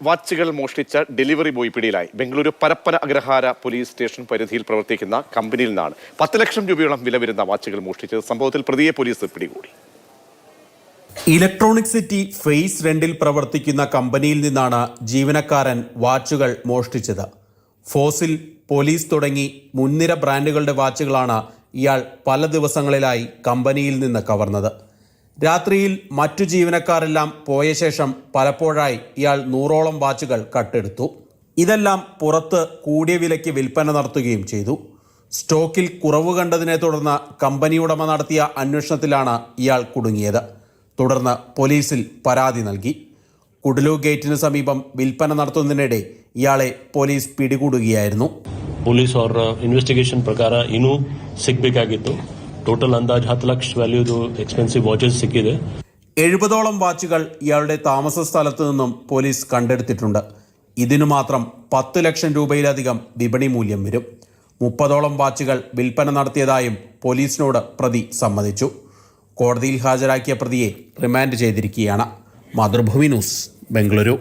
വാച്ചുകൾ മോഷ്ടിച്ച delivery boy പിടിയിലായി. Bengaluru Parappana Agrahara police station പരിധിയിൽ പ്രവർത്തിക്കുന്ന കമ്പനിയിൽ നിന്നാണ് 10 ലക്ഷം രൂപയോളം വില വരുന്ന വാച്ചുകൾ മോഷ്ടിച്ചത്. സംഭവത്തിൽ പ്രതിയെ പോലീസ് പിടികൂടി. ഇലക്ട്രോണിക് സിറ്റി ഫേസ് 2 പ്രവർത്തിക്കുന്ന കമ്പനിയിൽ നിന്നാണ് ജീവനക്കാരൻ വാച്ചുകൾ മോഷ്ടിച്ചത്. ഫോസിൽ, പോലീസ് തുടങ്ങി മുൻനിര ബ്രാൻഡുകളുടെ വാച്ചുകളാണ് ഇയാൾ പല ദിവസങ്ങളിലായി കമ്പനിയിൽ നിന്ന് കവർന്നത്. രാത്രിയിൽ മറ്റു ജീവനക്കാരെല്ലാം പോയ ശേഷം പലപ്പോഴായി ഇയാൾ 100ഓളം വാച്ചുകൾ കട്ടെടുത്തു. ഇതെല്ലാം പുറത്ത് കൂടിയ വിലയ്ക്ക് വിൽപ്പന നടത്തുകയും ചെയ്തു. സ്റ്റോക്കിൽ കുറവ് കണ്ടതിനെ തുടർന്ന് കമ്പനി ഉടമ നടത്തിയ അന്വേഷണത്തിലാണ് ഇയാൾ കുടുങ്ങിയത്. തുടർന്ന് പോലീസിൽ പരാതി നൽകി. കുഡലു ഗേറ്റിന് സമീപം വിൽപ്പന നടത്തുന്നതിനിടെ ഇയാളെ പോലീസ് പിടികൂടുകയായിരുന്നു. ಪೊಲೀಸ್ ಅವರ ಇನ್ವೆಸ್ಟಿಗೇಷನ್ ಪ್ರಕಾರ ಇನ್ನೂ ಸಿಗಬೇಕಾಗಿತ್ತು. ಟೋಟಲ್ ಅಂದಾಜು 10 ಲಕ್ಷ ವ್ಯಾಲ್ಯೂದು ಎಕ್ಸ್ಪೆನ್ಸಿವ್ ವಾಚಸ್ ಸಿಕ್ಕಿದೆ. 70ഓളം വാച്ചുകൾ ഇയാളുടെ താമസ സ്ഥലത്തു നിന്നും പോലീസ് കണ്ടെടുത്തിട്ടുണ്ട്. ഇതിനു മാത്രം 10 ലക്ഷം രൂപയിലധികം വിപണി മൂല്യം വരും. 30ഓളം വാച്ചുകൾ വിൽപ്പന നടത്തിയതായും പോലീസിനോട് പ്രതി സമ്മതിച്ചു. കോടതിയിൽ ഹാജരാക്കിയ പ്രതിയെ റിമാൻഡ് ചെയ്തിരിക്കുകയാണ്. മാതൃഭൂമി ന്യൂസ്, ബംഗളൂരു.